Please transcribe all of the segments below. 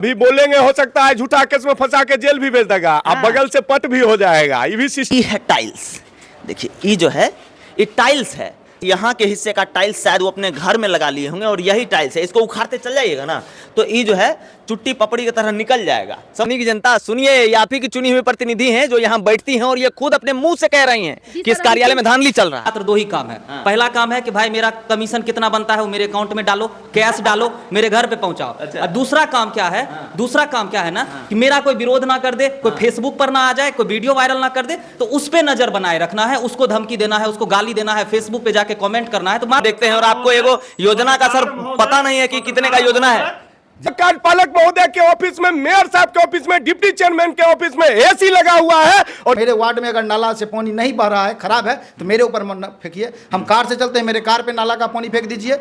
भी बोलेंगे हो सकता है झूठा केस में फंसा के जेल भी भेज देगा। अब बगल से पट भी हो जाएगा। ये भी ये है टाइल्स। देखिए ये जो है ये टाइल्स है। यहाँ के हिस्से का टाइल्स शायद वो अपने घर में लगा लिए होंगे और यही टाइल्स है। इसको उखाड़ते चल जाइएगा ना तो ये जो है चुट्टी पपड़ी की तरह निकल जाएगा। सभी की जनता सुनिए, ये आप ही की चुनी हुई प्रतिनिधि हैं जो यहाँ बैठती हैं और ये खुद अपने मुंह से कह रही हैं कि इस कार्यालय में धांधली चल रहा है। मात्र दो ही काम है। पहला काम है कि भाई मेरा कमीशन कितना बनता है वो मेरे अकाउंट में डालो, कैश डालो, मेरे घर पे पहुंचाओ। और दूसरा काम क्या है, दूसरा काम क्या है ना कि मेरा कोई विरोध ना कर दे, कोई फेसबुक पर ना आ जाए, कोई वीडियो वायरल ना कर दे, तो उस पर नजर बनाए रखना है, उसको धमकी देना है, उसको गाली देना है, फेसबुक पे जाके कमेंट करना है। तो देखते हैं। और आपको एगो योजना का सर पता नहीं है कि कितने का योजना है। कार्यपालक महोदय के ऑफिस में, मेयर साहब के ऑफिस में, डिप्टी चेयरमैन के ऑफिस में एसी लगा हुआ है। और मेरे वार्ड में अगर नाला से पानी नहीं बह रहा है, खराब है, तो मेरे ऊपर मत फेंकिए। हम कार से चलते हैं, मेरे कार पे नाला का पानी फेंक दीजिए।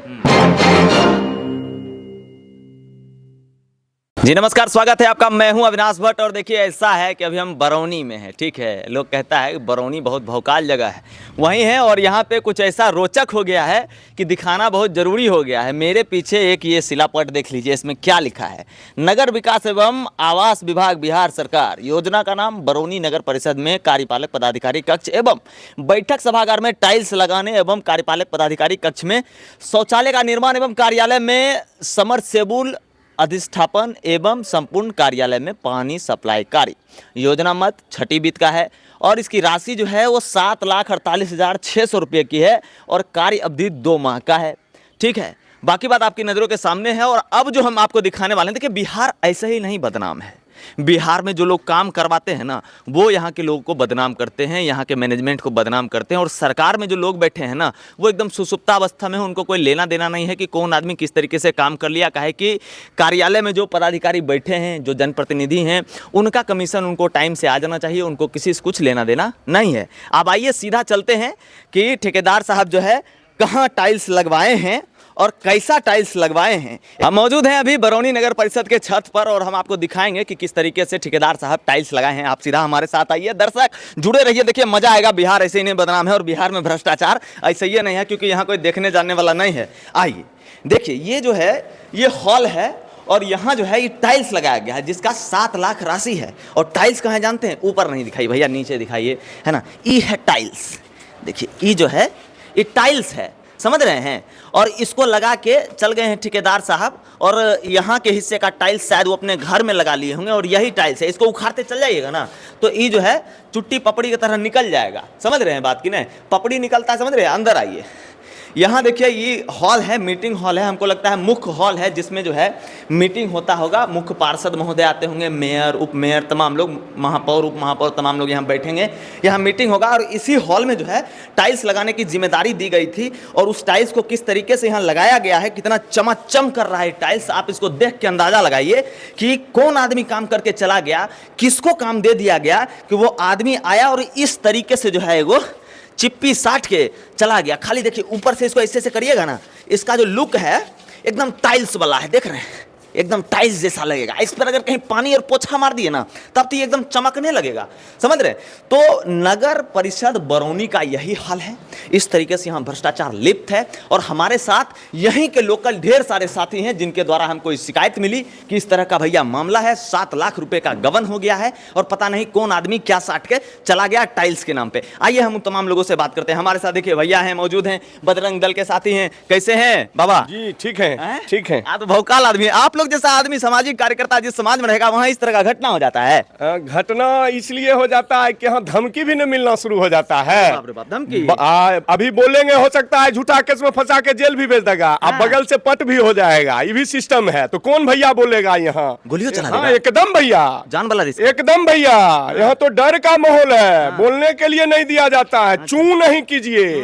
जी नमस्कार, स्वागत है आपका। मैं हूं अविनाश भट्ट। और देखिए ऐसा है कि अभी हम बरौनी में हैं, ठीक है। लोग कहता है कि बरौनी बहुत भौकाल जगह है, वहीं है। और यहाँ पे कुछ ऐसा रोचक हो गया है कि दिखाना बहुत ज़रूरी हो गया है। मेरे पीछे एक ये शिलापट देख लीजिए, इसमें क्या लिखा है। नगर विकास एवं आवास विभाग बिहार सरकार, योजना का नाम बरौनी नगर परिषद में कार्यपालक पदाधिकारी कक्ष एवं बैठक सभागार में टाइल्स लगाने एवं कार्यपालक पदाधिकारी कक्ष में शौचालय का निर्माण एवं कार्यालय में समरसेबुल अधिष्ठापन एवं संपूर्ण कार्यालय में पानी सप्लाई कार्य। योजना मत छठी वित्त का है और इसकी राशि जो है वो 7,48,600 रुपये की है और कार्य अवधि 2 माह का है, ठीक है। बाकी बात आपकी नज़रों के सामने है। और अब जो हम आपको दिखाने वाले हैं, देखिए बिहार ऐसे ही नहीं बदनाम है। बिहार में जो लोग काम करवाते हैं ना, वो यहाँ के लोगों को बदनाम करते हैं, यहाँ के मैनेजमेंट को बदनाम करते हैं। और सरकार में जो लोग बैठे हैं ना, वो एकदम सुसुप्तावस्था में है, उनको कोई लेना देना नहीं है कि कौन आदमी किस तरीके से काम कर लिया। काहे कि कार्यालय में जो पदाधिकारी बैठे हैं, जो जनप्रतिनिधि हैं, उनका कमीशन उनको टाइम से आ जाना चाहिए, उनको किसी से कुछ लेना देना नहीं है। अब आइए सीधा चलते हैं कि ठेकेदार साहब जो है कहाँ टाइल्स लगवाए हैं और कैसा टाइल्स लगवाए हैं। हम मौजूद हैं अभी बरौनी नगर परिषद के छत पर और हम आपको दिखाएंगे कि किस तरीके से ठेकेदार साहब टाइल्स लगाए हैं। आप सीधा हमारे साथ आइए, दर्शक जुड़े रहिए, देखिए मजा आएगा। बिहार ऐसे ही नहीं बदनाम है और बिहार में भ्रष्टाचार ऐसे ही नहीं है, क्योंकि यहाँ कोई देखने जानने वाला नहीं है। आइए देखिए, ये जो है ये हॉल है और यहाँ जो है ये टाइल्स लगाया गया है जिसका 7 लाख राशि है। और टाइल्स कहाँ जानते हैं? ऊपर नहीं दिखाई भैया, नीचे दिखाइए, है ना। ये है टाइल्स। देखिए ये जो है ये टाइल्स है, समझ रहे हैं। और इसको लगा के चल गए हैं ठेकेदार साहब और यहाँ के हिस्से का टाइल्स शायद वो अपने घर में लगा लिए होंगे और यही टाइल्स है। इसको उखाड़ते चल जाइएगा ना तो ये जो है चुट्टी पपड़ी की तरह निकल जाएगा। समझ रहे हैं बात की नहीं? पपड़ी निकलता है, समझ रहे हैं। अंदर आइए, यहाँ देखिए ये हॉल है, मीटिंग हॉल है। हमको लगता है मुख्य हॉल है जिसमें जो है मीटिंग होता होगा। मुख्य पार्षद महोदय आते होंगे, मेयर, उप मेयर, तमाम लोग, महापौर, उप महापौर, तमाम लोग यहाँ बैठेंगे, यहाँ मीटिंग होगा। और इसी हॉल में जो है टाइल्स लगाने की जिम्मेदारी दी गई थी। और उस टाइल्स को किस तरीके से यहाँ लगाया गया है, कितना चमाचम कर रहा है टाइल्स, आप इसको देख के अंदाजा लगाइए कि कौन आदमी काम करके चला गया, किसको काम दे दिया गया कि वो आदमी आया और इस तरीके से जो है वो चिप्पी साट के चला गया। खाली देखिए ऊपर से इसको ऐसे करिएगा ना, इसका जो लुक है एकदम टाइल्स वाला है, देख रहे हैं, एकदम टाइल्स जैसा लगेगा। इस पर अगर कहीं पानी और पोछा मार दिए ना तब तो ये एकदम चमकने लगेगा, समझ रहे। तो नगर परिषद बरौनी का यही हाल है। इस तरीके से यहाँ भ्रष्टाचार लिप्त है। और हमारे साथ यहीं के लोकल ढेर सारे साथी हैं जिनके द्वारा हमको शिकायत मिली कि इस तरह का भैया मामला है, 7 लाख रुपए का गबन हो गया है और पता नहीं कौन आदमी क्या साट के चला गया टाइल्स के नाम पे। आइए हम तमाम लोगों से बात करते हैं। हमारे साथ देखिए भैया हैं, मौजूद हैं, बजरंग दल के साथी हैं। कैसे हैं बाबा जी? ठीक है, ठीक है। आप तो भौकाल आदमी है। आप लोग जैसा आदमी, सामाजिक कार्यकर्ता जिस समाज में रहेगा वहाँ इस तरह का घटना हो जाता है। घटना इसलिए हो जाता है कि यहाँ धमकी भी न मिलना शुरू हो जाता है। बाप रे बाप, धमकी। अभी बोलेंगे हो सकता है झूठा केस में फंसा के जेल भी भेज देगा। अब बगल से पट भी हो जाएगा। ये भी सिस्टम है। तो कौन भैया बोलेगा यहाँ? गोलियों चला देगा। एकदम भैया, जान वाला रिस्क। एकदम भैया, यहाँ तो डर का माहौल है। बोलने के लिए नहीं दिया जाता है। चू नहीं कीजिए,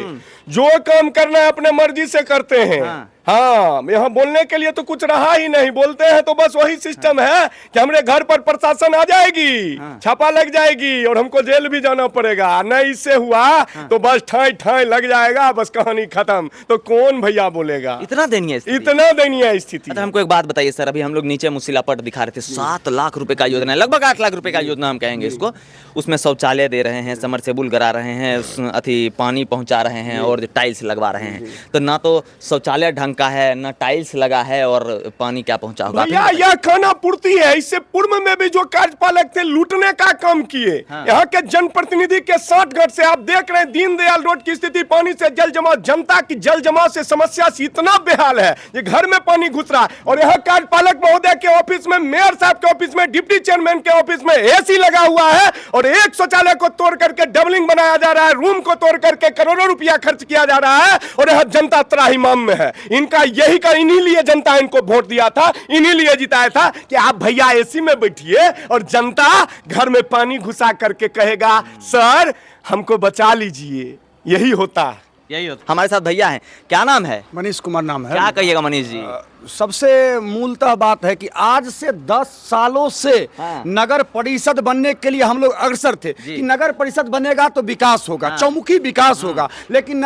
जो काम करना है अपने मर्जी से करते हैं। हाँ, यहाँ बोलने के लिए तो कुछ रहा ही नहीं। बोलते हैं तो बस वही सिस्टम है कि हमारे घर पर प्रशासन आ जाएगी, छापा लग जाएगी और हमको जेल भी जाना पड़ेगा। नहीं इससे हुआ तो बस ठाई ठाई लग जाएगा, बस कहानी खत्म। तो कौन भैया बोलेगा? इतना दयनीय स्थिति, इतना दयनीय स्थिति। अच्छा हमको एक बात बताइए सर, अभी हम लोग नीचे मुसीलापट दिखा रहे थे, 7 लाख रुपए का योजना है, लगभग 8 लाख रुपए का योजना हम कहेंगे इसको। उसमें शौचालय दे रहे हैं, समरसेबुल करा रहे हैं, अथी पानी पहुंचा रहे हैं और टाइल्स लगवा रहे हैं। तो ना तो शौचालय ढंग का है, न टाइल्स लगा है, और पानी क्या पहुंचा होगा? भैया यह खाना पूर्ति है। इससे पूर्व में भी जो कार्यपालक थे लूटने का काम किए। यहाँ के जनप्रतिनिधि के साठगांठ से आप देख रहे हैं दीनदयाल रोड की स्थिति, पानी से जल जमाव, जनता की जल जमाव से समस्या से इतना बेहाल है ये घर में पानी घुस रहा है। और यहाँ कार्यपालक महोदय के ऑफिस में, मेयर साहब के ऑफिस में, डिप्टी चेयरमैन के ऑफिस में एसी लगा हुआ है और एक शौचालय को तोड़ करके डबलिंग बनाया जा रहा है, रूम को तोड़ करके करोड़ों रुपया खर्च किया जा रहा है और यह जनता त्राहिमाम में है। इनका यही का इन्हीं लिए जनता इनको वोट दिया था, इन्हीं लिए जिताया था कि आप भैया एसी में बैठिए और जनता घर में पानी घुसा करके कहेगा सर हमको बचा लीजिए। यही होता है। यही होता। हमारे साथ भैया हैं, क्या नाम है? मनीष कुमार नाम है। क्या कहिएगा मनीष जी? सबसे मूलतः बात है कि आज से 10 सालों से नगर परिषद बनने के लिए हम लोग अग्रसर थे कि नगर परिषद बनेगा तो विकास होगा, चौमुखी विकास होगा। लेकिन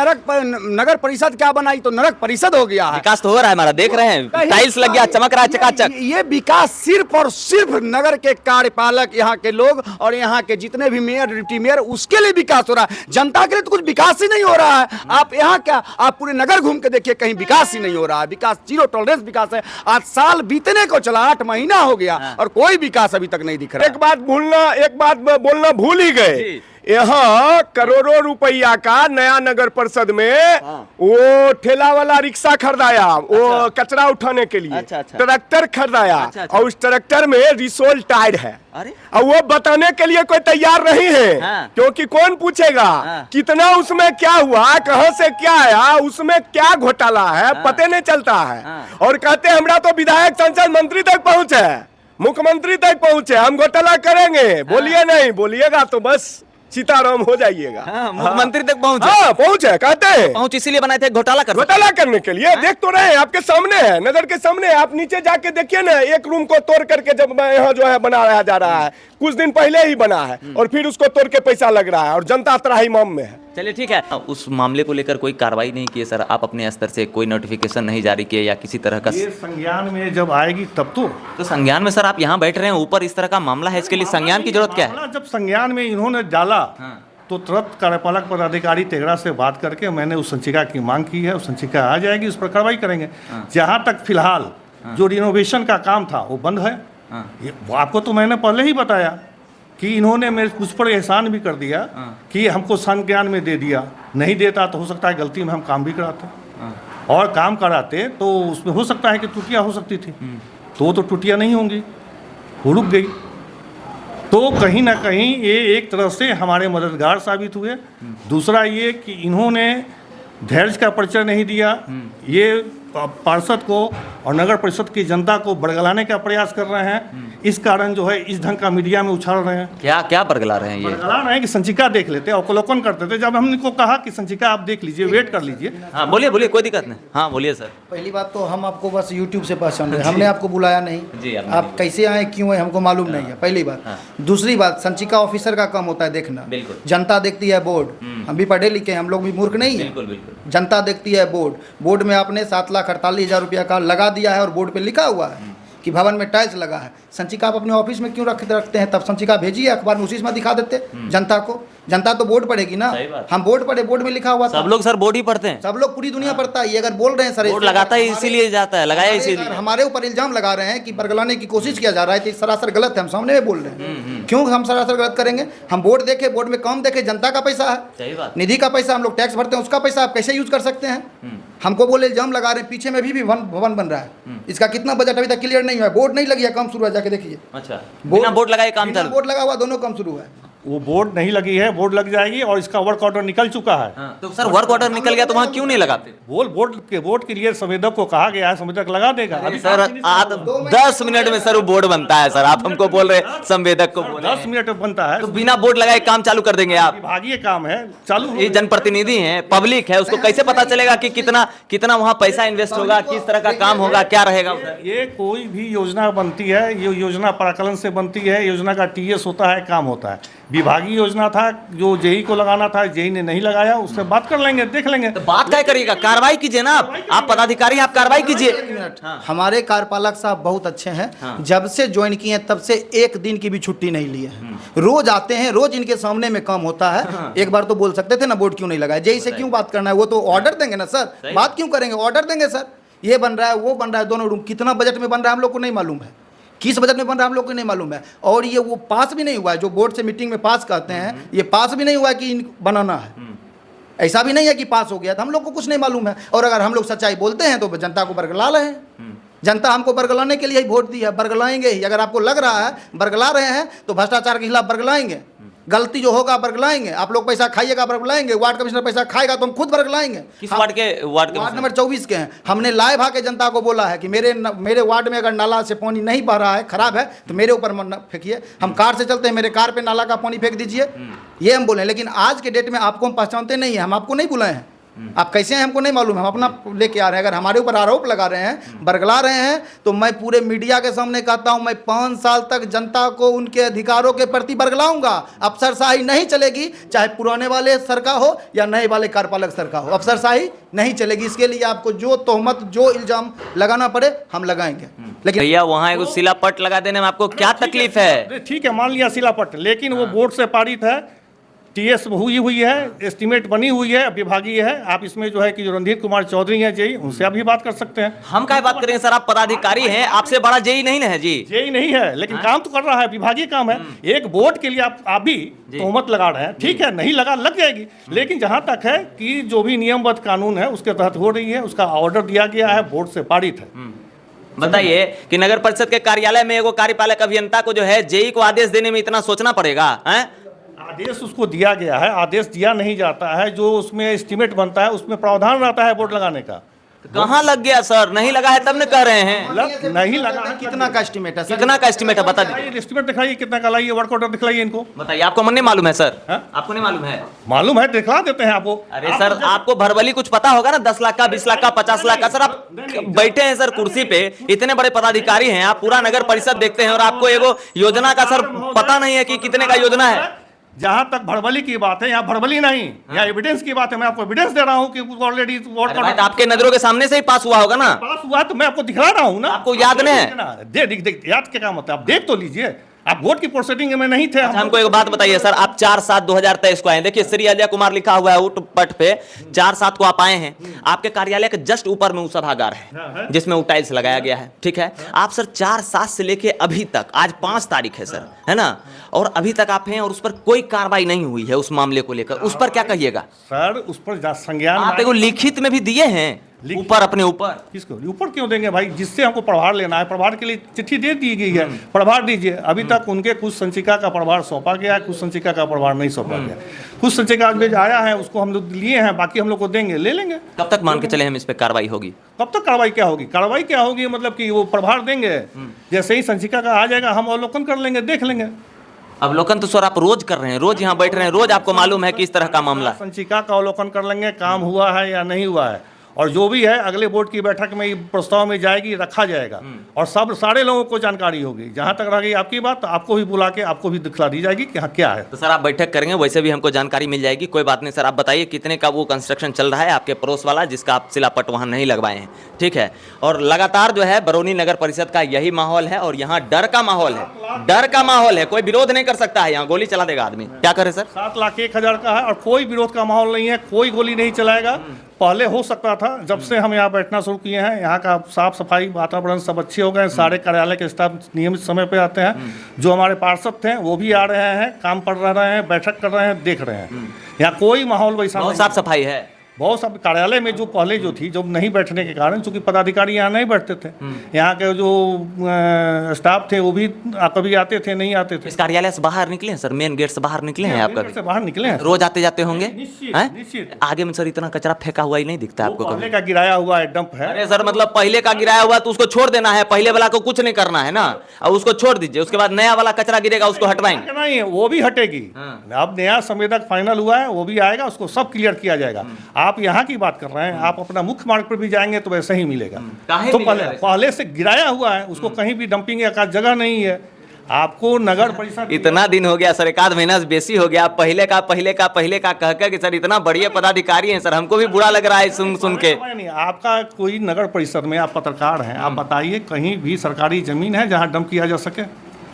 नगर परिषद क्या बनाई, तो नरक परिषद हो गया है। विकास तो हो रहा है हमारा, देख रहे हैं टाइल्स लग गया, चमक रहा है चकाचक। ये विकास सिर्फ और सिर्फ नगर के कार्यपालक, यहाँ के लोग और यहाँ के जितने भी मेयर, डिप्टी मेयर, उसके लिए विकास हो रहा है। जनता के लिए तो कुछ विकास ही नहीं हो रहा है। आप यहाँ क्या, आप पूरे नगर घूम के देखिए, कहीं विकास ही नहीं हो रहा है। विकास जीरो टॉलरेंस विकास है। आज साल बीतने को चला, 8 महीना हो गया और कोई विकास अभी तक नहीं दिख रहा। एक बात बोलना भूल ही गए। यहाँ करोड़ों रुपया का नया नगर परिषद में वो ठेला वाला रिक्शा खरीदाया, वो कचरा उठाने के लिए ट्रैक्टर खरीदाया और उस ट्रैक्टर में रिसोल टायर है। और वो बताने के लिए कोई तैयार नहीं है क्योंकि कौन पूछेगा कितना उसमें क्या हुआ, कहां से क्या आया, उसमें क्या घोटाला है, पता नहीं चलता है। और कहते हैं हमरा तो विधायक, सांसद, मंत्री तक पहुंचे, मुख्यमंत्री तक पहुंचे, हम घोटाला करेंगे। बोलिए नहीं, बोलिएगा तो बस सीताराम हो जाइएगा। मुख्यमंत्री तक पहुंचे? हाँ पहुंचे, कहते हैं पहुंच इसीलिए बनाए थे घोटाला करने के लिए। देख तो रहे हैं, आपके सामने है, नजर के सामने है। आप नीचे जाके देखिए ना, एक रूम को तोड़ करके जब यहाँ जो है बनाया जा रहा है, कुछ दिन पहले ही बना है और फिर उसको तोड़ के पैसा लग रहा है और जनता त्राहिमाम में है। चलिए ठीक है। उस मामले को लेकर कोई कार्रवाई नहीं की सर? आप अपने स्तर से कोई नोटिफिकेशन नहीं जारी किए या किसी तरह का? ये संज्ञान में जब आएगी तब तो संज्ञान में सर आप यहाँ बैठ रहे हैं, ऊपर इस तरह का मामला है, इसके लिए संज्ञान की जरूरत क्या है? जब संज्ञान में इन्होंने डाला तो तुरंत कार्यपालक पदाधिकारी तेगड़ा से बात करके मैंने उस संचिका की मांग की है। उस संचिका आ जाएगी, उस पर कार्रवाई करेंगे। जहाँ तक फिलहाल जो रिनोवेशन का काम था वो बंद है। वो आपको तो मैंने पहले ही बताया कि इन्होंने मुझ पर एहसान भी कर दिया कि हमको संज्ञान में दे दिया। नहीं देता तो हो सकता है गलती में हम काम भी कराते और काम कराते तो उसमें हो सकता है कि त्रुटियाँ हो सकती थी, तो त्रुटियाँ नहीं होंगी, वो रुक गई। तो कहीं ना कहीं ये एक तरह से हमारे मददगार साबित हुए। दूसरा ये कि इन्होंने धैर्य का परिचय नहीं दिया, ये पार्षद को और नगर परिषद की जनता को बरगलाने का प्रयास कर रहे हैं। इस कारण जो है इस ढंग का मीडिया में उछाल रहे हैं। क्या क्या बरगला रहे हैं? ये बरगला रहे हैं कि संचिका देख लेते, अवलोकन करते थे। जब हमने को कहा कि संचिका आप देख लीजिए, वेट कर लीजिए। हाँ बोलिए बोलिए, कोई दिक्कत नहीं। हाँ बोलिए सर। पहली बात तो हम आपको बस यूट्यूब से पहचान रहे हैं, हमने आपको बुलाया नहीं। आप कैसे आए, क्यों आए, हमको मालूम नहीं है, पहली बात। दूसरी बात, संचिका ऑफिसर का काम होता है देखना। जनता देखती है बोर्ड, हम भी पढ़े लिखे हैं, हम लोग भी मूर्ख नहीं है। जनता देखती है बोर्ड में आपने 7,48,000 रुपया का लगा दिया है और बोर्ड पे लिखा हुआ है कि भवन में टाइल्स लगा है। संचिका आप अपने ऑफिस में क्यों रखते हैं? तब संचिका भेजिए अखबार में, उसी में दिखा देते जनता को। जनता तो बोर्ड पढ़ेगी ना, हम बोर्ड पढ़े, बोर्ड में लिखा हुआ था। सब लोग सर बोर्ड ही पढ़ते हैं, सब लोग, पूरी दुनिया पढ़ता है। ये अगर बोल रहे हैं सर बोर्ड लगाता है इसीलिए जाता है, लगाया इसीलिए। हमारे ऊपर इल्जाम लगा रहे हैं कि बरगलाने की कोशिश किया जा रहा है, तो सरासर गलत है। हम सामने में बोल रहे हैं, क्यों हम सरासर गलत करेंगे? हम बोर्ड देखे, बोर्ड में काम देखे, जनता का पैसा है, निधि का पैसा, हम लोग टैक्स भरते हैं, उसका पैसा आप कैसे यूज कर सकते हैं? हमको बोले इल्जाम लगा रहे हैं, पीछे में भी भवन बन रहा है, इसका कितना बजट अभी तक क्लियर नहीं हुआ है। बोर्ड नहीं लगी है, काम शुरू है, जाके देखिए। अच्छा, बिना बोर्ड लगाए काम चल, बोर्ड लगा हुआ, दोनों काम शुरू है। वो बोर्ड नहीं लगी है, बोर्ड लग जाएगी और इसका वर्क ऑर्डर निकल चुका है। तो सर वर्क ऑर्डर निकल गया तो वहाँ क्यों नहीं लगाते? बोर्ड के लिए संवेदक को कहा गया है, संवेदक लगा देगा। अभी सर 10 मिनट में सर वो बोर्ड बनता है। सर आप हमको बोल रहे संवेदक को, 10 मिनट में बनता है, तो बिना बोर्ड लगाए काम चालू कर देंगे आप? विभागीय काम है, चालू। ये जनप्रतिनिधि हैं, पब्लिक है, उसको कैसे पता चलेगा कि कितना वहाँ पैसा इन्वेस्ट होगा, किस तरह का काम होगा, क्या रहेगा उधर? ये कोई भी योजना बनती है, ये योजना प्राकलन से बनती है, योजना का TS होता है, काम होता है। विभागीय योजना था जो जेई को लगाना था, जेई ने नहीं लगाया, उससे बात कर लेंगे, देख लेंगे। तो बात क्या करिएगा? कार्रवाई कीजिए ना, आप पदाधिकारी, आप कार्रवाई कीजिए। हमारे कार्यपालक साहब बहुत अच्छे हैं, जब से ज्वाइन किए हैं तब से एक दिन की भी छुट्टी नहीं लिए हैं। रोज आते हैं, रोज इनके सामने में काम होता है। एक बार तो बोल सकते थे ना बोर्ड क्यों नहीं लगाया, जेई से क्यों बात करना है? वो तो ऑर्डर देंगे ना सर, बात क्यों करेंगे? ऑर्डर देंगे सर ये बन रहा है, वो बन रहा है, दोनों रूम कितना बजट में बन रहा है हम लोग को नहीं मालूम है, किस बजट में बन रहा है हम लोग को नहीं मालूम है। और ये वो पास भी नहीं हुआ है, जो बोर्ड से मीटिंग में पास कहते हैं, ये पास भी नहीं हुआ है कि बनाना है। ऐसा भी नहीं है कि पास हो गया, तो हम लोग को कुछ नहीं मालूम है। और अगर हम लोग सच्चाई बोलते हैं तो जनता को बरगला रहे हैं। जनता हमको बरगलाने के लिए ही वोट दी है, बरगलाएंगे ही। अगर आपको लग रहा है बरगला रहे हैं तो भ्रष्टाचार के खिलाफ बरगलाएंगे, गलती जो होगा बरगलाएंगे। आप लोग पैसा खाइएगा बरगलाएंगे, वार्ड कमिश्नर पैसा खाएगा तो हम खुद बरगलाएंगे। किस वार्ड के? वार्ड नंबर 24 के हैं। हमने लाए भाके जनता को बोला है कि मेरे वार्ड में अगर नाला से पानी नहीं बह रहा है, खराब है, तो मेरे ऊपर फेंकिए। हम कार से चलते हैं, मेरे कार पे नाला का पानी फेंक दीजिए, ये हम बोले। लेकिन आज के डेट में आपको हम पहचानते नहीं है, हम आपको नहीं बुलाए हैं। आप कैसे हैं हमको नहीं मालूम, हम अपना लेके आ रहे हैं। अगर हमारे ऊपर आरोप लगा रहे हैं, बरगला रहे हैं, तो मैं पूरे मीडिया के सामने कहता हूं, मैं 5 साल तक जनता को उनके अधिकारों के प्रति बरगलाऊंगा। अफसरशाही नहीं चलेगी, चाहे पुराने वाले सर का हो या नए वाले कार्यपालक सर का हो, अफसरशाही नहीं चलेगी। इसके लिए आपको जो तोहमत, जो इल्जाम लगाना पड़े हम लगाएंगे। लेकिन भैया वहाँ एगो शिलापट लगा देने में आपको क्या तकलीफ है? ठीक है, मान लिया शिलापट, लेकिन वो बोर्ड से पारित है, टीएस हुई है, एस्टीमेट बनी हुई है, विभागीय है। आप इसमें जो है कि जो रणधीर कुमार चौधरी हैं जेई, उनसे आप भी बात कर सकते हैं। हम क्या बात करेंगे सर, आप पदाधिकारी हैं, आपसे बड़ा जेई नहीं है जी। जेई नहीं है, लेकिन काम तो कर रहा है, विभागीय काम है। एक बोर्ड के लिए आप भी तोहमत लगा रहे हैं, ठीक है, नहीं लग जाएगी। लेकिन जहां तक है कि जो भी नियमबद्ध कानून है उसके तहत हो रही है, उसका ऑर्डर दिया गया है, बोर्ड से पारित है। बताइए कि नगर परिषद के कार्यालय में एगो कार्यपालक अभियंता को जो है जेई को आदेश देने में इतना सोचना पड़ेगा? आदेश उसको दिया गया है, आदेश दिया नहीं जाता है। जो उसमें एस्टीमेट बनता है उसमें प्रावधान रहता है बोर्ड लगाने का। कहाँ लग गया सर? नहीं लगा है तब न कह रहे हैं। नहीं लगा है। कितना का एस्टीमेट है? कितना का एस्टीमेट है बता दीजिए। एस्टीमेट दिखाइए कितना का लाइए, वर्क ऑर्डर दिखलाइए इनको। बताइए, आपको मन नहीं मालूम है सर? आपको नहीं मालूम है? मालूम है, दिखला देते हैं आपको। अरे सर, आपको भरबली कुछ पता होगा ना, 10 लाख का, 20 लाख का, 50 लाख का। सर आप बैठे हैं सर कुर्सी पे, इतने बड़े पदाधिकारी हैं, आप पूरा नगर परिषद देखते हैं और आपको एगो योजना का सर पता नहीं है कि कितने का योजना है। जहां तक भड़बली की बात है, यहाँ भड़बली नहीं, यहाँ एविडेंस की बात है। मैं आपको एविडेंस दे रहा हूँ कि ऑलरेडी आपके नजरों के सामने से ही पास हुआ होगा ना? पास हुआ तो मैं आपको दिखला रहा हूँ ना। आपको याद नहीं है? याद क्या काम होता है, आप देख तो लीजिए। आप वोट की प्रोसीडिंग में नहीं थे। हमको एक बात बताइए सर, आप 4/7/2023 को आए। देखिए श्री अजय कुमार लिखा हुआ है उठ पट पे, 4/7 को आप आए हैं। आपके कार्यालय के जस्ट ऊपर में सभागार है जिसमें वो टाइल्स लगाया गया है, ठीक है। आप सर 4/7 से लेके अभी तक, आज 5 तारीख है सर, है ना, और अभी तक आप हैं और उस पर कोई कार्रवाई नहीं हुई है उस मामले को लेकर। उस पर क्या कहिएगा सर? उस पर संज्ञान आप एगो लिखित में भी दिए हैं ऊपर, अपने ऊपर। किसको ऊपर क्यों देंगे भाई? जिससे हमको प्रभार लेना है, प्रभार के लिए चिट्ठी दे दी गई है, प्रभार दीजिए। अभी तक उनके कुछ संचिका का प्रभार सौंपा गया है, कुछ संचिका का प्रभार नहीं सौंपा गया। कुछ संचिका जो आया है उसको हम लोग लिए हैं, बाकी हम लोग को देंगे, ले लेंगे। कब तक मान के चले हम इस पे कार्रवाई होगी? कब तक कार्रवाई क्या होगी? कार्रवाई क्या होगी मतलब कि वो प्रभार देंगे, जैसे ही संचिका का आ जाएगा हम अवलोकन कर लेंगे, देख लेंगे। अवलोकन तो सर आप रोज कर रहे हैं, रोज यहाँ बैठ रहे हैं, रोज आपको मालूम है कि इस तरह का मामला। संचिका का अवलोकन कर लेंगे, काम हुआ है या नहीं हुआ है, और जो भी है अगले बोर्ड की बैठक में प्रस्ताव में जाएगी, रखा जाएगा और सारे लोगों को जानकारी होगी। जहां तक रह गई आपकी बात, तो आपको भी बुला के आपको भी दिखला दी जाएगी कि हाँ क्या है। तो सर आप बैठक करेंगे, वैसे भी हमको जानकारी मिल जाएगी, कोई बात नहीं। सर आप बताइए कितने का वो कंस्ट्रक्शन चल रहा है आपके पड़ोस वाला जिसका आप शिलापट वहाँ नहीं लगवाए हैं, ठीक है। और लगातार जो है बरौनी नगर परिषद का यही माहौल है और यहाँ डर का माहौल है, डर का माहौल है। कोई विरोध नहीं कर सकता है, यहाँ गोली चला देगा आदमी। क्या करे सर? 7,01,000 का है और कोई विरोध का माहौल नहीं है, कोई गोली नहीं चलाएगा। पहले हो सकता था, जब से हम यहाँ बैठना शुरू किए हैं, यहाँ का साफ सफाई, वातावरण सब अच्छे हो गए। सारे कार्यालय के स्टाफ नियमित समय पे आते हैं। जो हमारे पार्षद थे वो भी आ रहे हैं, काम कर रहे हैं, बैठक कर रहे हैं, देख रहे हैं। यहाँ कोई माहौल वैसा बहुत साफ सफाई है। बहुत सब कार्यालय में जो पहले जो थी, जब नहीं बैठने के कारण, चूंकि पदाधिकारी यहाँ नहीं बैठते थे, यहाँ के जो स्टाफ थे वो भी कभी आते थे, नहीं आते थे। इस कार्यालय से बाहर निकले हैं सर? मेन गेट से बाहर निकले हैं? आपका से बाहर निकले हैं, रोज आते जाते होंगे? निश्चित। आगे में सर इतना कचरा फेंका हुआ ही नहीं दिखता आपको? पहले का गिराया हुआ है, डंप है। अरे सर मतलब पहले का गिराया हुआ तो उसको छोड़ देना है, पहले वाला को कुछ नहीं करना है ना, और उसको छोड़ दीजिए। उसके बाद नया वाला कचरा गिरेगा, उसको हटवाएंगे। नहीं है, वो भी हटेगी। अब नया संवेदक फाइनल हुआ है, वो भी आएगा, उसको सब क्लियर किया जाएगा। आप यहाँ की बात कर रहे हैं, आप अपना मुख्य मार्ग पर भी जाएंगे तो वैसे ही मिलेगा। तो पहले से गिराया हुआ है, उसको कहीं भी डंपिंग का जगह नहीं है। आपको नगर परिषद इतना दिन हो गया सर, 1 महीना से बेसी हो गया, पहले का कह के सर इतना बढ़िया पदाधिकारी हैं सर, हमको भी बुरा लग रहा है सुन के। नहीं, आपका कोई नगर परिषद में, आप पत्रकार हैं, आप बताइए कहीं भी सरकारी जमीन है जहाँ डंप किया जा सके?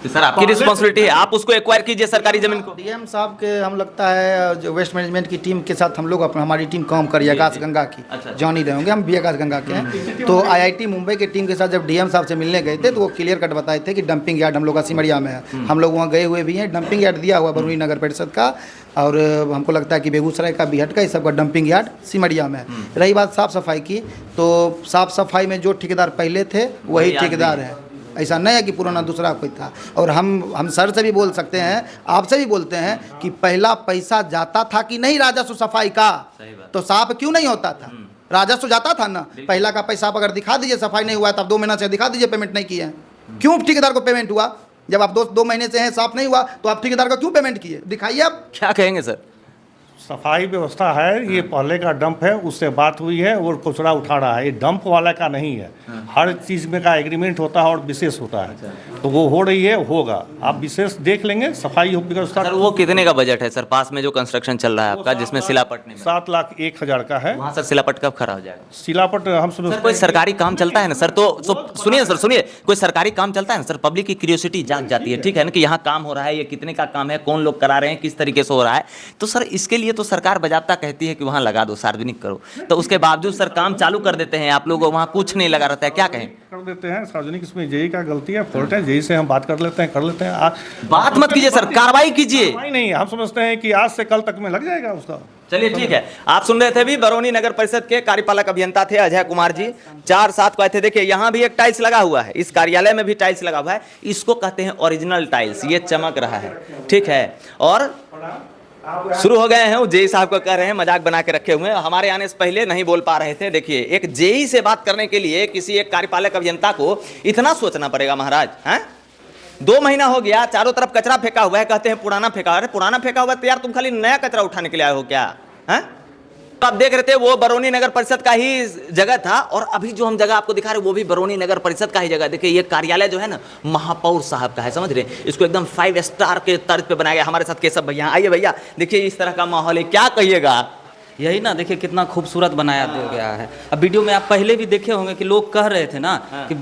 तो सर आपकी रिस्पॉन्सिबिलिटी है, आप उसको एक्वायर कीजिए सरकारी जमीन को। डीएम साहब के हम लगता है जो वेस्ट मैनेजमेंट की टीम के साथ हम लोग हमारी टीम काम करी आकाश गंगा की, जान ही रहे होंगे, हम भी आकाश गंगा के हैं। तो आईआईटी मुंबई की टीम के साथ जब डीएम साहब से मिलने गए थे तो वो क्लियर कट बताए थे कि डंपिंग यार्ड हम लोग का सिमरिया में है। हम लोग वहाँ गए हुए भी हैं, डंपिंग यार्ड दिया हुआ बरौनी नगर परिषद का, और हमको लगता है कि बेगूसराय का बिहट का, इस सब का डंपिंग यार्ड सिमरिया में है। रही बात साफ़ सफाई की, तो साफ़ सफाई में जो ठेकेदार पहले थे वही ठेकेदार है, ऐसा नहीं है कि पुराना दूसरा कोई था। और हम सर से भी बोल सकते हैं, आपसे भी बोलते हैं कि पहला पैसा जाता था कि नहीं राजस्व सफाई का, तो साफ क्यों नहीं होता था? राजस्व जाता था ना, पहला का पैसा आप अगर दिखा दीजिए सफाई नहीं हुआ है, तब 2 महीना से दिखा दीजिए पेमेंट नहीं किए हैं, क्यों ठेकेदार को पेमेंट हुआ? जब आप 2 महीने से हैं साफ नहीं हुआ तो आप ठेकेदार को क्यों पेमेंट किए? दिखाइए आप। क्या कहेंगे सर? सफाई व्यवस्था है, ये पहले का डंप है, उससे बात हुई है, वो कचरा उठा रहा है, ये डंप वाला का नहीं है। हर चीज़ में का एग्रीमेंट होता है और विशेष होता है, तो वो हो रही है, होगा, आप विशेष देख लेंगे। सफाई व्यवस्था सर वो कितने का बजट है सर पास में जो कंस्ट्रक्शन चल रहा है आपका, जिसमें सिलापट नहीं 7,01,000 का है। वहाँ सर सिलापट कब खड़ा हो जाएगा? सिलापट हम सर कोई सरकारी काम चलता है ना सर, तो सुनिए सर, सुनिए, कोई सरकारी काम चलता है ना सर, पब्लिक की क्यूरियोसिटी जाग जाती है, ठीक है ना, कि यहाँ काम हो रहा है, ये कितने का काम है, कौन लोग करा रहे हैं, किस तरीके से हो रहा है। तो सर इसके लिए तो सरकार बजाबता कहती है कि वहाँ लगा दो, सार्वजनिक करो, तो उसके बावजूद सर काम चालू कर देते हैं आप लोग, वहाँ कुछ नहीं लगा रहता है, क्या कहें? कर देते हैं सार्वजनिक, इसमें जेई का गलती है, फॉल्ट है, जेई से हम बात कर लेते हैं, बात मत कीजिए सर, कार्रवाई कीजिए। नहीं, हम समझते हैं कि आज से कल तक में लग जाएगा उसका। चलिए ठीक है, आप सुन रहे थे भी बरौनी नगर परिषद के कार्यपालक अभियंता थे अजय कुमार जी, 4-7 को आए थे। देखिए यहाँ भी एक टाइल्स लगा हुआ है, इस कार्यालय में भी टाइल्स लगा हुआ है, इसको कहते हैं ओरिजिनल टाइल्स, ये चमक रहा है, ठीक है। और शुरू हो गए हैं, वो जेई साहब को कह रहे हैं, मजाक बना के रखे हुए हैं, हमारे आने से पहले नहीं बोल पा रहे थे। देखिए एक जेई से बात करने के लिए किसी एक कार्यपालक अभियंता को इतना सोचना पड़ेगा महाराज, हैं? 2 महीना हो गया, चारों तरफ कचरा फेंका हुआ है, कहते हैं पुराना फेंका हुआ है। पुराना फेंका हुआ है तो यार तुम खाली नया कचरा उठाने के लिए आए हो क्या, हैं? तो आप देख रहे थे वो बरौनी नगर परिषद का ही जगह था, और अभी जो हम जगह आपको दिखा रहे हैं वो भी बरौनी नगर परिषद का ही जगह। देखिए ये कार्यालय जो है ना महापौर साहब का है, समझ रहे हैं, इसको एकदम 5 स्टार के तर्ज पे बनाया गया। हमारे साथ केशव भैया, आइए भैया, देखिए इस तरह का माहौल है, क्या कहिएगा? यही ना, देखिए कितना खूबसूरत बनाया दिया गया है। अब वीडियो में आप पहले भी देखे होंगे कि लोग कह रहे थे ना कि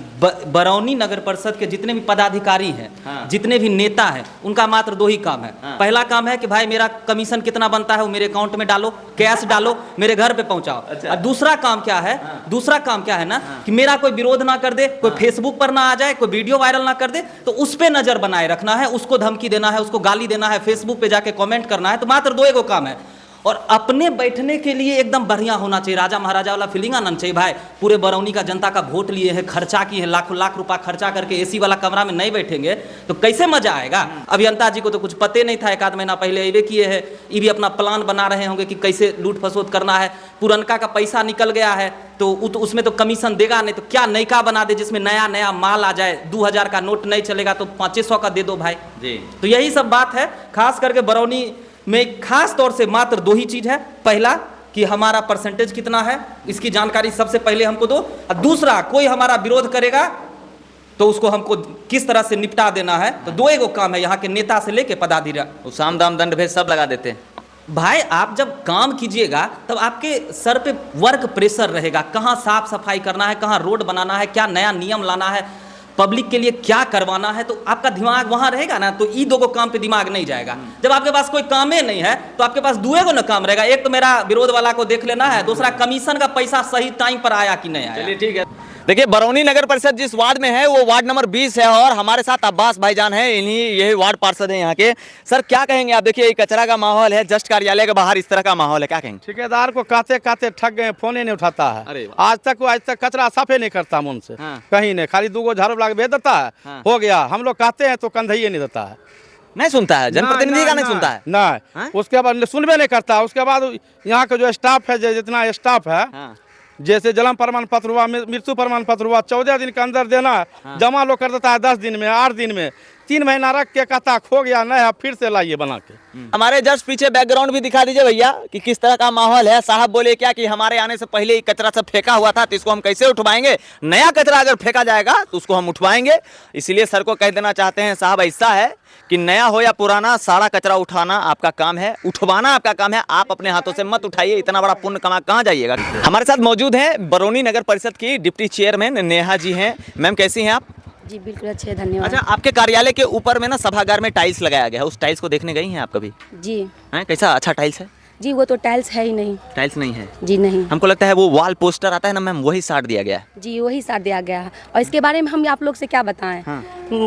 बरौनी नगर परिषद के जितने भी पदाधिकारी हैं, जितने भी नेता हैं, उनका मात्र 2 ही काम है। पहला काम है कि भाई मेरा कमीशन कितना बनता है वो मेरे अकाउंट में डालो, कैश डालो, मेरे घर पे पहुंचाओ। और दूसरा काम क्या है, दूसरा काम क्या है ना, कि मेरा कोई विरोध ना कर दे, कोई फेसबुक पर ना आ जाए, कोई वीडियो वायरल ना कर दे, तो उस पर नजर बनाए रखना है, उसको धमकी देना है, उसको गाली देना है, फेसबुक पे जाके कमेंट करना है। तो मात्र 2 काम है। और अपने बैठने के लिए एकदम बढ़िया होना चाहिए, राजा महाराजा वाला फीलिंग आना चाहिए। भाई पूरे बरौनी का जनता का वोट लिए है, खर्चा किए हैं, लाखों लाख रुपया खर्चा करके एसी वाला कमरा में नहीं बैठेंगे तो कैसे मजा आएगा? अभियंता जी को तो कुछ पते नहीं था, 1 महीना पहले ये किए हैं, ये भी अपना प्लान बना रहे होंगे कि कैसे लूट फसोद करना है। पुरनका का पैसा निकल गया है तो उसमें तो कमीशन देगा नहीं, तो क्या नयका बना दे जिसमें नया नया माल आ जाए। 2000 का नोट नहीं चलेगा तो 500 का दे दो भाई जी। तो यही सब बात है, खास करके बरौनी में खास तौर से मात्र 2 ही चीज है। पहला कि हमारा परसेंटेज कितना है, इसकी जानकारी सबसे पहले हमको दो, और दूसरा कोई हमारा विरोध करेगा तो उसको हमको किस तरह से निपटा देना है। तो 2 काम है यहाँ के नेता से लेके पदाधिकारी, साम दाम दंड भेद सब लगा देते हैं। भाई आप जब काम कीजिएगा तब आपके सर पे वर्क प्रेशर रहेगा, कहाँ साफ सफाई करना है, कहाँ रोड बनाना है, क्या नया नियम लाना है, पब्लिक के लिए क्या करवाना है, तो आपका दिमाग वहां रहेगा ना। तो ये 2 काम पे दिमाग नहीं जाएगा। जब आपके पास कोई काम ही नहीं है तो आपके पास 2 ना काम रहेगा। एक तो मेरा विरोध वाला को देख लेना है, दूसरा कमीशन का पैसा सही टाइम पर आया कि नहीं आया। चलिए ठीक है। देखिए बरौनी नगर परिषद जिस वार्ड में है वो वार्ड नंबर 20 है, और हमारे साथ अब्बास भाईजान हैं, इन्हीं यही वार्ड पार्षद हैं यहाँ के। सर क्या कहेंगे आप? देखिए कचरा का माहौल है, जस्ट कार्यालय के बाहर इस तरह का माहौल है, क्या कहेंगे? ठेकेदार को कहते कहते थक गए, फोन ही नहीं उठाता है। आज तक कचरा साफे नहीं करता मन से, कहीं नहीं, खाली 2 झाड़ू लगा भेज देता है, हो गया। हम लोग कहते हैं तो कंधइये नहीं देता है, नहीं सुनता है, जनप्रतिनिधि का नहीं सुनता है, नहीं। उसके बाद सुनबे नहीं करता। उसके बाद यहाँ का जो स्टाफ है, जितना स्टाफ है, जैसे जन्म प्रमाण पत्र हुआ, मृत्यु प्रमाण पत्र हुआ, 14 दिन के अंदर देना, जमा लोग कर देता है 10 दिन में, 8 दिन में, 3 महीना रख के कहता खो गया, नया फिर से लाइए बना के। हमारे जस्ट पीछे बैकग्राउंड भी दिखा दीजिए भैया कि किस तरह का माहौल है। साहब बोले क्या कि हमारे आने से पहले ही कचरा सब फेंका हुआ था, तो इसको हम कैसे उठवाएंगे? नया कचरा अगर फेंका जाएगा तो उसको हम उठवाएंगे। इसीलिए सर को कह देना चाहते हैं, साहब ऐसा है कि नया हो या पुराना, सारा कचरा उठाना आपका काम है, उठवाना आपका काम है। आप अपने हाथों से मत उठाइए, इतना बड़ा पुण्य कमा कहाँ जाइएगा। हमारे साथ मौजूद हैं बरौनी नगर परिषद की डिप्टी चेयरमैन नेहा जी हैं। मैम कैसी हैं आप? जी बिल्कुल अच्छे हैं, धन्यवाद। अच्छा, आपके कार्यालय के ऊपर में ना सभागार में टाइल्स लगाया गया है, उस टाइल्स को देखने गई हैं आप कभी? जी हैं, कैसा अच्छा टाइल्स है? जी वो तो टाइल्स है ही नहीं। टाइल्स नहीं है? जी नहीं। हमको लगता है वो वॉल पोस्टर आता है ना मैम, वही साट दिया गया है। जी वही साथ दिया गया है, और इसके बारे में हम आप लोग से क्या बताएं।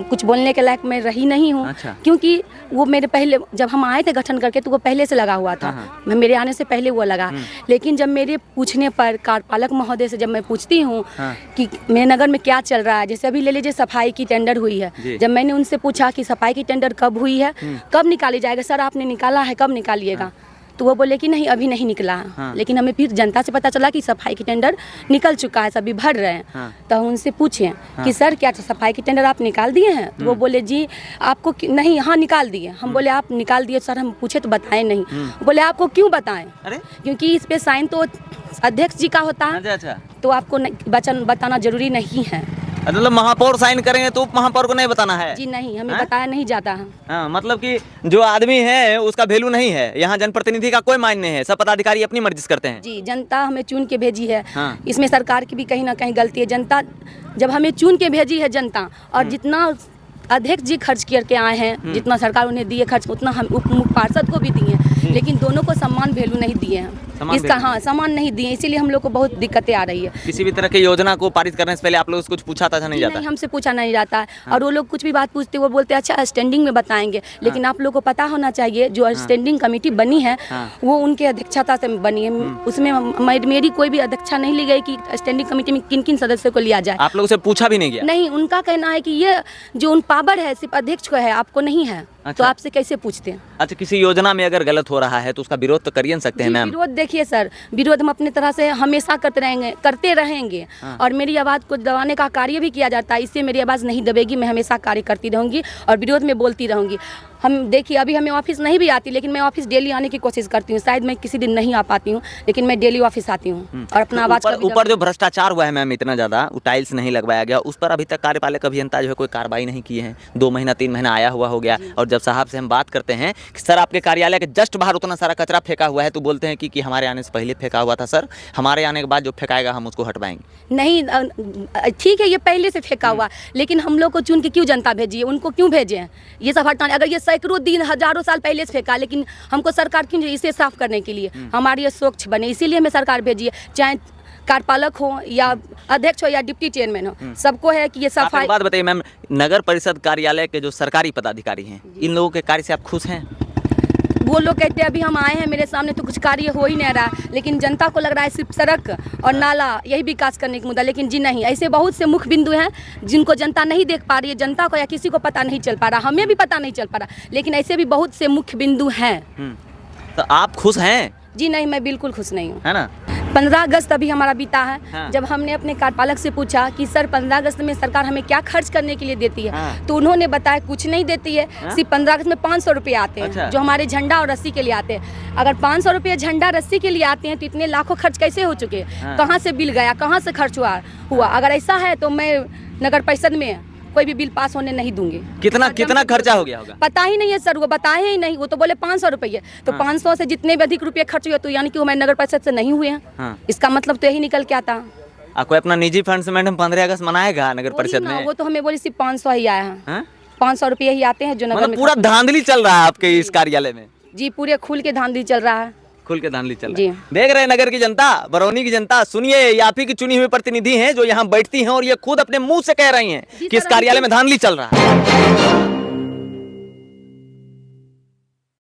कुछ बोलने के लायक मैं रही नहीं हूँ। अच्छा। क्योंकि वो मेरे पहले जब हम आए थे गठन करके तो वो पहले से लगा हुआ था। मेरे आने से पहले वो लगा। लेकिन जब मेरे पूछने पर कार्यपालक महोदय से जब मैं पूछती हूँ कि मेरे नगर में क्या चल रहा है, जैसे अभी ले लीजिए सफाई की टेंडर हुई है, जब मैंने उनसे पूछा कि सफाई की टेंडर कब हुई है, कब निकाली जाएगा, सर आपने निकाला है कब निकालिएगा, तो वो बोले कि नहीं अभी नहीं निकला। लेकिन हमें फिर जनता से पता चला कि सफाई की टेंडर निकल चुका है, सभी भर रहे हैं। तो हम उनसे पूछे कि सर क्या सफाई की टेंडर आप निकाल दिए हैं? तो वो बोले जी आपको नहीं, हाँ निकाल दिए। हम बोले आप निकाल दिए सर, हम पूछे तो बताएं नहीं। बोले आपको क्यों बताएं? अरे क्योंकि इस पे साइन तो अध्यक्ष जी का होता है, अच्छा, तो आपको वचन बताना जरूरी नहीं है। मतलब महापौर साइन करेंगे तो उप महापौर को नहीं बताना है? जी नहीं, हमें बताया नहीं जाता है। हाँ, मतलब कि जो आदमी है उसका वैल्यू नहीं है, यहाँ जनप्रतिनिधि का कोई मायने नहीं है, सब पदाधिकारी अपनी मर्जी से करते हैं। जी जनता हमें चुन के भेजी है। हाँ। इसमें सरकार की भी कहीं ना कहीं गलती है। जनता जब हमें चुन के भेजी है जनता, और जितना अध्यक्ष जी खर्च करके आए हैं, जितना सरकार उन्हें दिए खर्च, उतना हम उप मुख्य पार्षद को भी दिए हैं, लेकिन दोनों को समान वैल्यू नहीं दिए हैं। इसका हाँ समान नहीं दिए, इसीलिए हम लोग को बहुत दिक्कतें आ रही है। किसी भी तरह की योजना को पारित करने से पहले आप लोग कुछ पूछा था नहीं जाता? नहीं, हमसे पूछा नहीं जाता है। और वो लोग कुछ भी बात पूछते वो बोलते हैं अच्छा स्टैंडिंग में बताएंगे। लेकिन आप लोग को पता होना चाहिए जो स्टैंडिंग कमेटी बनी है वो उनके अध्यक्षता से बनी है। उसमें मेरी कोई भी अध्यक्षता नहीं ली गई कि स्टैंडिंग कमेटी में किन किन सदस्यों को लिया जाए। आप लोगों से पूछा भी नहीं गया? नहीं, उनका कहना है कि ये जो उन पावर है सिर्फ अध्यक्ष को है, आपको नहीं है। तो आपसे कैसे पूछते हैं? अच्छा, किसी योजना में अगर गलत हो रहा है तो उसका विरोध तो करिए सकते हैं मैम। विरोध देखिए सर, विरोध हम अपनी तरह से हमेशा करते रहेंगे। और मेरी आवाज़ को दबाने का कार्य भी किया जाता है, इससे मेरी आवाज़ नहीं दबेगी। मैं हमेशा कार्य करती रहूँगी और विरोध में बोलती रहूँगी। हम देखिए अभी हमें ऑफिस नहीं भी आती, लेकिन मैं ऑफिस डेली आने की कोशिश करती हूँ। शायद मैं किसी दिन नहीं आ पाती हूँ, लेकिन मैं डेली ऑफिस आती हूँ और अपना आवाज़ ऊपर जो भ्रष्टाचार हुआ है मैम इतना ज़्यादा, वो टाइल्स नहीं लगवाया गया, उस पर अभी तक कार्यपालक अभियंता जो है कोई कार्रवाई नहीं की है। 2 महीना 3 महीना आया हुआ हो गया, और जब साहब से हम बात करते हैं कि सर आपके कार्यालय के जस्ट बाहर उतना सारा कचरा फेंका हुआ है, तो बोलते हैं कि हमारे आने से पहले फेंका हुआ था सर, हमारे आने के बाद जो फेंकाएगा हम उसको हटवाएंगे। नहीं, ठीक है ये पहले से फेंका हुआ, लेकिन हम लोग को चुन के क्यों जनता भेजी है? उनको क्यों भेजे हैं ये सब हटाने? अगर ये सैकड़ों दिन हजारों साल पहले से फेंका, लेकिन हमको सरकार क्यों इसे साफ करने के लिए, हमारी ये स्वच्छ बने, इसीलिए हमें सरकार भेजी है। चाहे कार्यपालक हो या अध्यक्ष हो या डिप्टी चेयरमैन हो, सबको है कि ये सफाई। एक बात बताइए मैम, नगर परिषद कार्यालय के जो सरकारी पदाधिकारी हैं, इन लोगों के कार्य से आप खुश हैं? वो लोग कहते हैं अभी हम आए हैं मेरे सामने तो कुछ कार्य हो ही नहीं रहा, लेकिन जनता को लग रहा है सिर्फ सड़क और नाला यही विकास करने का मुद्दा। लेकिन जी नहीं, ऐसे बहुत से मुख्य बिंदु हैं जिनको जनता नहीं देख पा रही है, जनता को या किसी को पता नहीं चल पा रहा, हमें भी पता नहीं चल पा रहा, लेकिन ऐसे भी बहुत से मुख्य बिंदु हैं। तो आप खुश हैं? जी नहीं, मैं बिल्कुल खुश नहीं हूँ। है ना? 15 अगस्त अभी हमारा बीता है। हाँ। जब हमने अपने कार्यपालक से पूछा कि सर 15 अगस्त में सरकार हमें क्या खर्च करने के लिए देती है, तो उन्होंने बताया कुछ नहीं देती है। सिर्फ 15 अगस्त में 500 रुपये आते हैं। अच्छा। जो हमारे झंडा और रस्सी के लिए आते हैं। अगर 500 रुपये झंडा रस्सी के लिए आते हैं तो इतने लाखों खर्च कैसे हो चुके? कहाँ से बिल गया, कहाँ से खर्च हुआ? अगर ऐसा है तो मैं नगर परिषद में कोई भी बिल पास होने नहीं दूंगी। कितना खर्चा हो गया होगा? पता ही नहीं है सर, वो बताए ही नहीं। वो तो बोले 500 रुपये, तो 500 से जितने भी अधिक रुपये खर्च हुए तो यानी कि वो हमारे नगर परिषद से नहीं हुए हैं। इसका मतलब तो यही निकल के आता। कोई अपना निजी फंड से मैडम 15 अगस्त मनाएगा नगर परिषद में? वो तो हमें बोले सिर्फ 500 ही आया है। 500 रुपये ही आते हैं जो नगर में। पूरा धांधली चल रहा है आपके इस कार्यालय में? जी पूरे खुल के धांधली चल रहा है। खुल के धांधली चल रहा है। देख रहे हैं नगर की जनता, बरौनी की जनता, सुनिए ये आप ही की चुनी हुई प्रतिनिधि हैं जो यहाँ बैठती हैं और ये खुद अपने मुंह से कह रही हैं कि इस कार्यालय में धांधली चल रहा है।